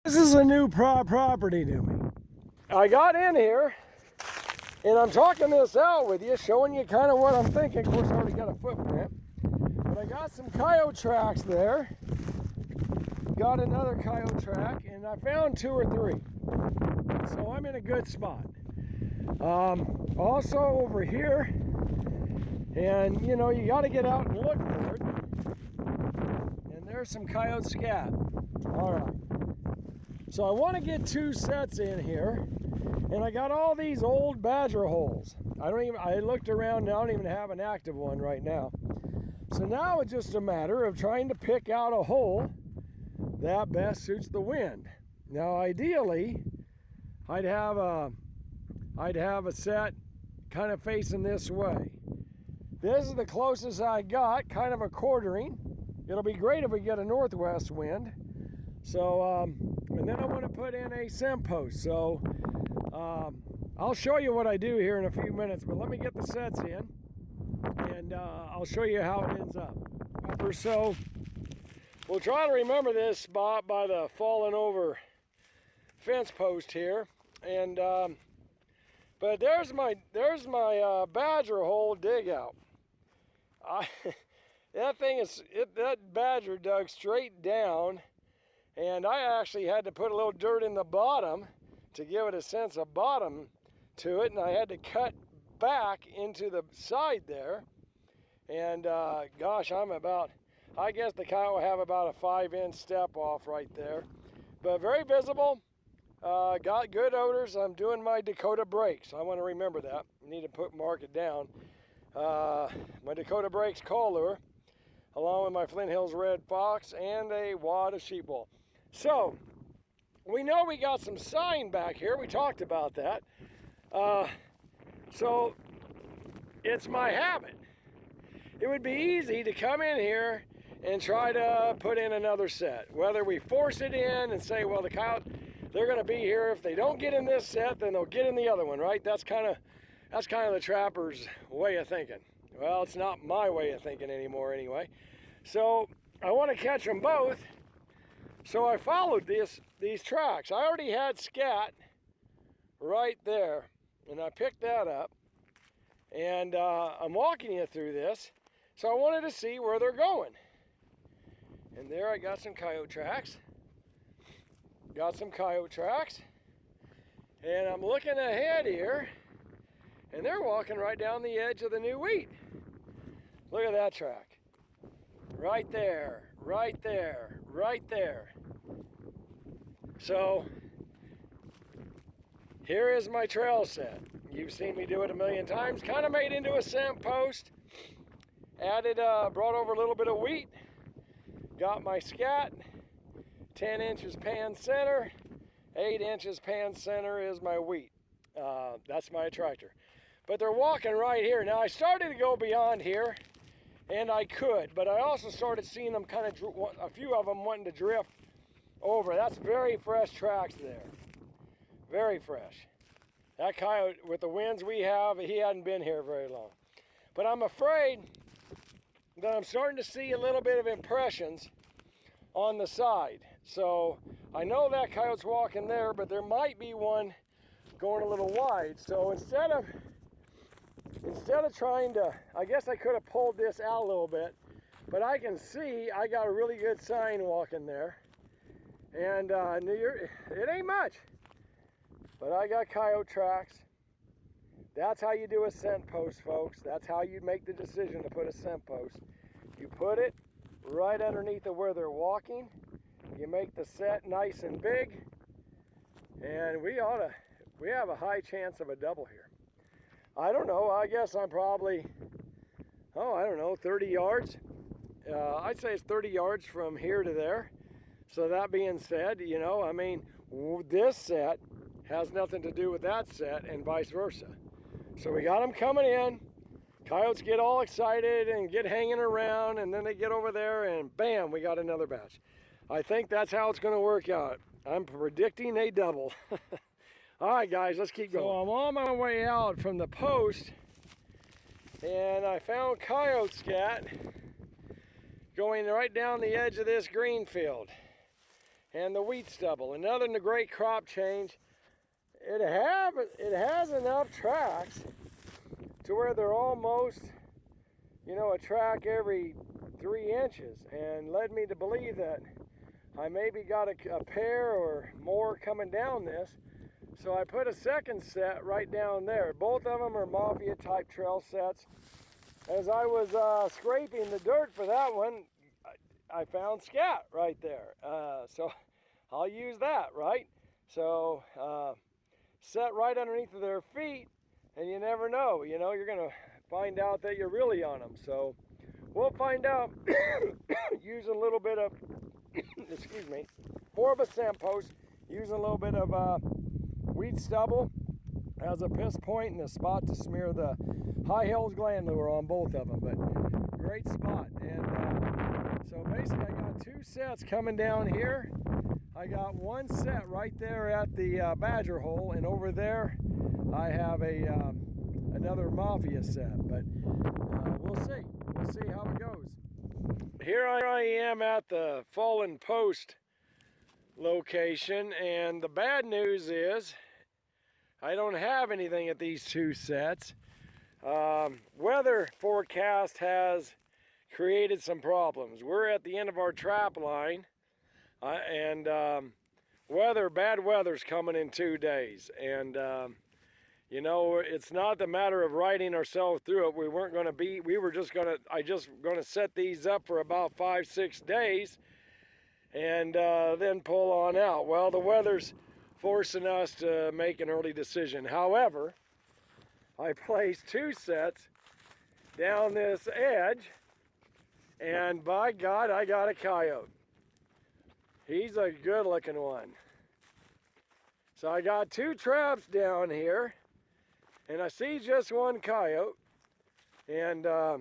This is a new property to me. I got in here and I'm talking this out with you, showing you kind of what I'm thinking. Of course, I already got a footprint, but I got some coyote tracks there. Got another coyote track, and I found 2 or 3. So I'm in a good spot. Also over here, and you know, you got to get out and look for it. And there's some coyote scat. All right. So I want to get 2 sets in here, and I got all these old badger holes. I looked around and I don't even have an active one right now. So now it's just a matter of trying to pick out a hole that best suits the wind. Now ideally, I'd have a set kind of facing this way. This is the closest I got, kind of a quartering. It'll be great if we get a northwest wind. So, and then I want to put in a scent post. So, I'll show you what I do here in a few minutes, but let me get the sets in, and I'll show you how it ends up. So, we'll try to remember this spot by the fallen over fence post here, and but there's my badger hole dig out. That badger dug straight down. And I actually had to put a little dirt in the bottom to give it a sense of bottom to it. And I had to cut back into the side there. And gosh, I guess the coyote will have about a 5-inch step off right there. But very visible, got good odors. I'm doing my Dakota Breaks. I want to remember that. I need to mark it down. My Dakota Breaks call lure, along with my Flint Hills Red Fox and a wad of sheep wool. So, we know we got some sign back here. We talked about that. So, it's my habit. It would be easy to come in here and try to put in another set. Whether we force it in and say, well, the coyote, they're going to be here. If they don't get in this set, then they'll get in the other one, right? That's kind of the trapper's way of thinking. Well, it's not my way of thinking anymore anyway. So, I want to catch them both. So I followed these tracks. I already had scat right there, and I picked that up. And I'm walking you through this, so I wanted to see where they're going. And there I got some coyote tracks. And I'm looking ahead here, and they're walking right down the edge of the new wheat. Look at that track. Right there, right there, right there. So, here is my trail set. You've seen me do it a million times. Kind of made into a scent post. Added, brought over a little bit of wheat. Got my scat. 10 inches pan center. 8 inches pan center is my wheat. That's my attractor. But they're walking right here. Now, I started to go beyond here. And I could, but I also started seeing them kind of, a few of them wanting to drift over. That's very fresh tracks there. Very fresh. That coyote, with the winds we have, he hadn't been here very long. But I'm afraid that I'm starting to see a little bit of impressions on the side. So I know that coyote's walking there, but there might be one going a little wide. So instead of trying to, I guess I could have pulled this out a little bit, but I can see I got a really good sign walking there. And it ain't much, but I got coyote tracks. That's how you do a scent post, folks. That's how you make the decision to put a scent post. You put it right underneath of where they're walking. You make the set nice and big, and we have a high chance of a double here. I don't know, I guess I'm probably, 30 yards. I'd say it's 30 yards from here to there. So that being said, you know, I mean, this set has nothing to do with that set and vice versa. So we got them coming in. Coyotes get all excited and get hanging around, and then they get over there and bam, we got another batch. I think that's how it's going to work out. I'm predicting a double. All right, guys, let's keep going. So I'm on my way out from the post, and I found coyote scat going right down the edge of this green field. and the wheat stubble. And other than the great crop change, it has enough tracks to where they're almost, you know, a track every 3 inches, and led me to believe that I maybe got a pair or more coming down this. So I put a second set right down there. Both of them are Mafia type trail sets. As I was scraping the dirt for that one, I found scat right there. So I'll use that, right? So set right underneath of their feet, and you never know. You know, you're gonna find out that you're really on them. So we'll find out using a little bit of, excuse me, more of a scent post, using a little bit of wheat stubble as a piss point and a spot to smear the High Hills gland lure on both of them. But great spot. And so basically I got 2 sets coming down here. I got 1 set right there at the badger hole, and over there I have another Mafia set. But we'll see how it goes. Here I am at the Fallen Post location, and the bad news is I don't have anything at these 2 sets. Weather forecast has created some problems. We're at the end of our trap line, and bad weather's coming in 2 days, and you know, it's not the matter of riding ourselves through it. We were just gonna set these up for about 5-6 days, and then pull on out. Well, the weather's forcing us to make an early decision. However, I placed 2 sets down this edge, and by God, I got a coyote. He's a good looking one. So I got 2 traps down here, and I see just 1 coyote, and I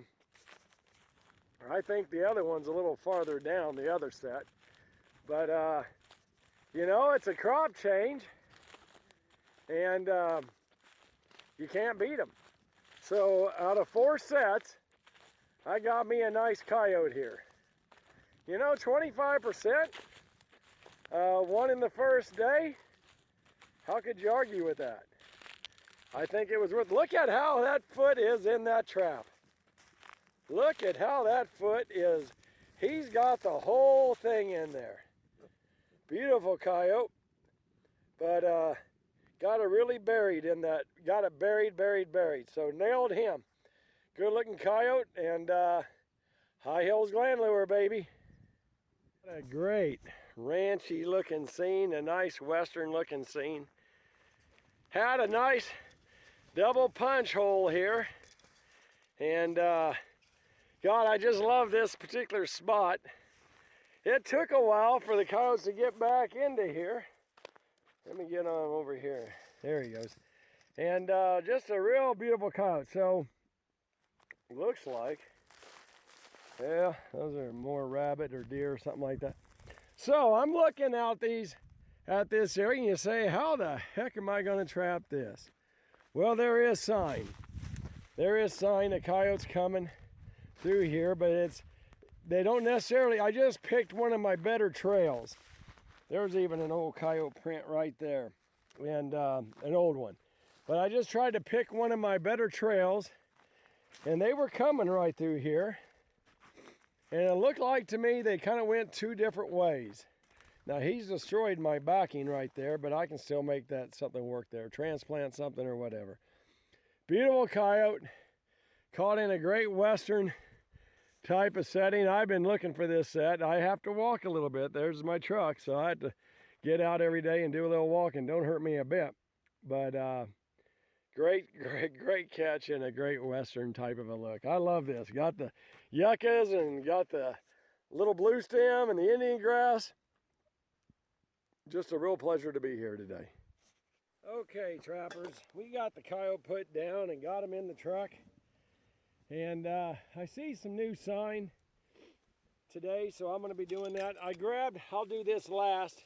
think the other one's a little farther down, the other set. But you know, it's a crop change, and you can't beat them. So out of 4 sets, I got me a nice coyote here. You know, 25%, 1 in the first day. How could you argue with that? I think it was worth. Look at how that foot is in that trap. Look at how that foot is. He's got the whole thing in there. Beautiful coyote, but got it really buried in that. Got it buried. So nailed him. Good looking coyote, and High Hills gland lure, baby. What a great ranchy looking scene, a nice western looking scene. Had a nice double punch hole here, and God, I just love this particular spot. It took a while for the coyotes to get back into here. Let me get on over here. There he goes. And just a real beautiful coyote. So looks like, yeah, those are more rabbit or deer or something like that. So I'm looking out at this area, and you say, how the heck am I going to trap this? Well, there is sign. There is sign of coyotes coming through here, but they don't necessarily. I just picked one of my better trails. There's even an old coyote print right there, and an old one. But I just tried to pick one of my better trails, and they were coming right through here. And it looked like to me they kind of went 2 different ways. Now he's destroyed my backing right there, but I can still make that something work there. Transplant something or whatever. Beautiful coyote, caught in a great western type of setting. I've been looking for this set. I have to walk a little bit. There's my truck, so I had to get out every day and do a little walking. Don't hurt me a bit. But great catch and a great western type of a look. I love this. Got the yuccas and got the little blue stem and the Indian grass. Just a real pleasure to be here today. Okay, trappers, we got the coyote put down and got him in the truck. And I see some new sign today, so I'm going to be doing that. I'll do this last,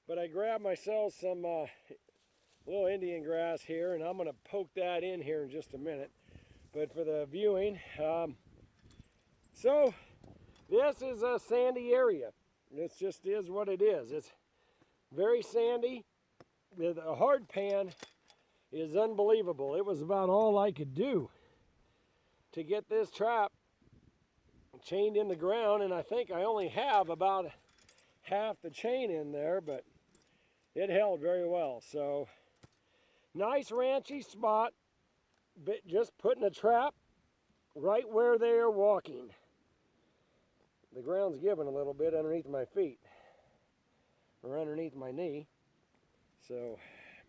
but I grabbed myself some little Indian grass here, and I'm going to poke that in here in just a minute. But for the viewing, so this is a sandy area. It just is what it is. It's very sandy. The hard pan is unbelievable. It was about all I could do to get this trap chained in the ground, and I think I only have about half the chain in there, but it held very well. So nice ranchy spot, but just putting a trap right where they are walking. The ground's giving a little bit underneath my feet, or underneath my knee, so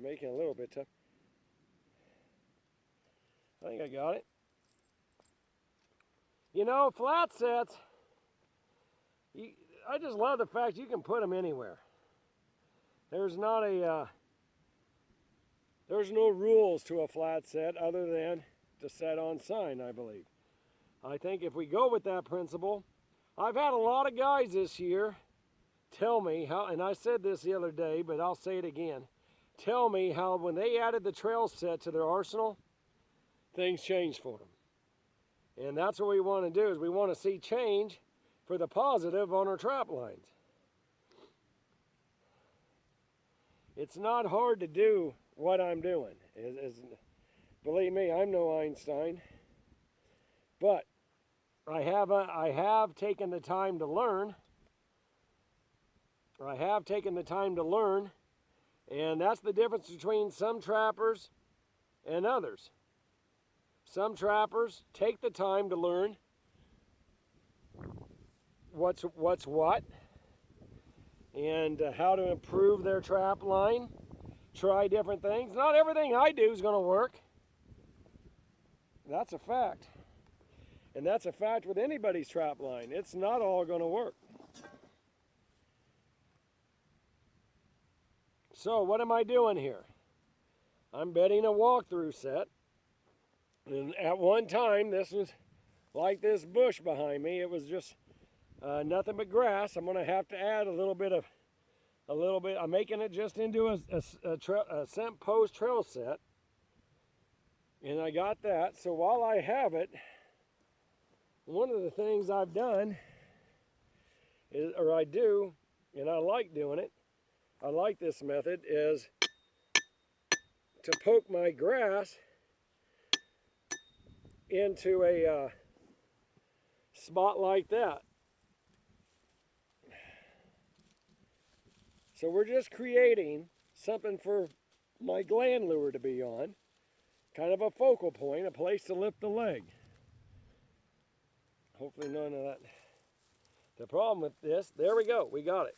making it a little bit tough. I think I got it. You know, flat sets, I just love the fact you can put them anywhere. There's not a, there's no rules to a flat set other than to set on sign, I believe. I think if we go with that principle, I've had a lot of guys this year tell me how, and I said this the other day, but I'll say it again, tell me how when they added the trail set to their arsenal, things changed for them. And that's what we want to do, is we want to see change for the positive on our trap lines. It's not hard to do what I'm doing. Believe me, I'm no Einstein. But I have taken the time to learn. I have taken the time to learn, and that's the difference between some trappers and others. Some trappers take the time to learn what's what, and how to improve their trap line, try different things. Not everything I do is going to work. That's a fact. And that's a fact with anybody's trap line. It's not all going to work. So what am I doing here? I'm bedding a walkthrough set. And at one time, this was like this bush behind me. It was just nothing but grass. I'm going to have to add a little bit. I'm making it just into a scent post trail set. And I got that. So while I have it, one of the things I've done is, or I do, and I like doing it, I like this method, is to poke my grass into a spot like that. So we're just creating something for my gland lure to be on, kind of a focal point, a place to lift the leg. Hopefully none of that. The problem with this, there we go, we got it.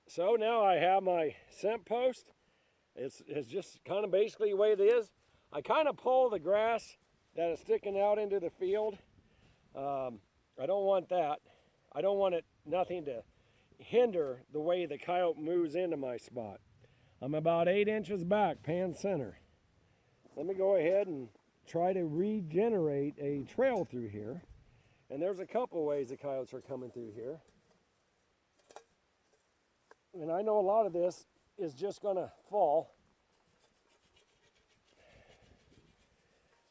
So now I have my scent post. It's just kind of basically the way it is. I kind of pull the grass that is sticking out into the field. I don't want that. I don't want nothing to hinder the way the coyote moves into my spot. I'm about 8 inches back, pan center. Let me go ahead and try to regenerate a trail through here. And there's a couple ways the coyotes are coming through here. And I know a lot of this is just going to fall.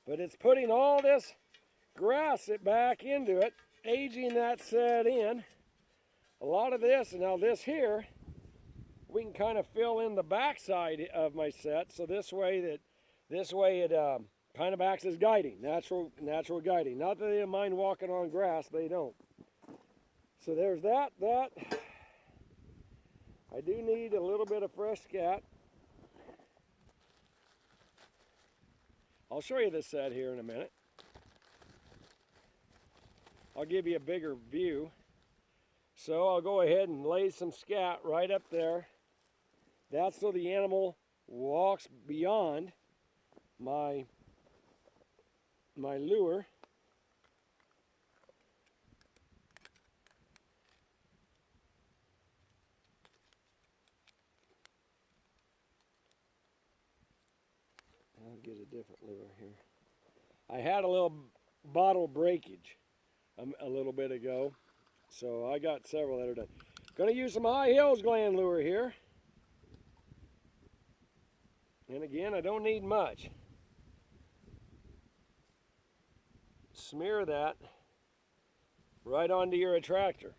But it's putting all this grass back into it, aging that set in. A lot of this, and now this here, we can kind of fill in the backside of my set, so this way it kind of acts as guiding, natural guiding. Not that they don't mind walking on grass, they don't. So there's that. I do need a little bit of fresh scat. I'll show you this set here in a minute. I'll give you a bigger view. So I'll go ahead and lay some scat right up there. That's so the animal walks beyond my lure. I'll get a different lure here. I had a little bottle breakage a little bit ago, so I got several that are done. Going to use some High Hills gland lure here. And again, I don't need much. Smear that right onto your attractor.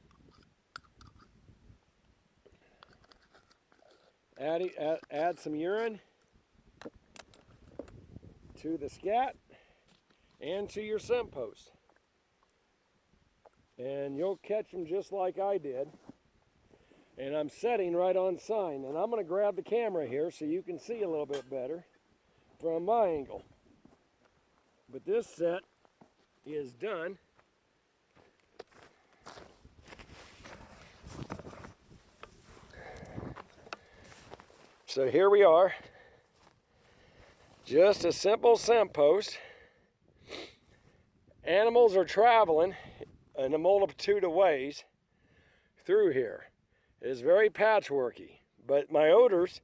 add some urine to the scat and to your scent post. And you'll catch them just like I did. And I'm setting right on sign. And I'm going to grab the camera here so you can see a little bit better from my angle. But this set is done. So here we are. Just a simple scent post. Animals are traveling in a multitude of ways through here. It is very patchworky, but my odors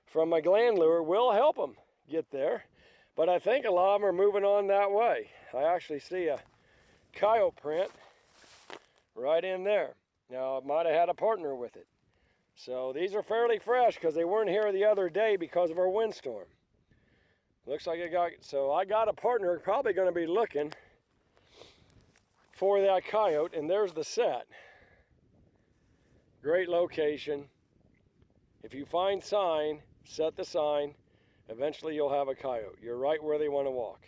from my gland lure will help them get there. But I think a lot of them are moving on that way. I actually see a coyote print right in there. Now, it might have had a partner with it. So these are fairly fresh because they weren't here the other day because of our windstorm. Looks like I got a partner probably going to be looking for that coyote, and there's the set. Great location. If you find sign, set the sign. Eventually you'll have a coyote. You're right where they want to walk.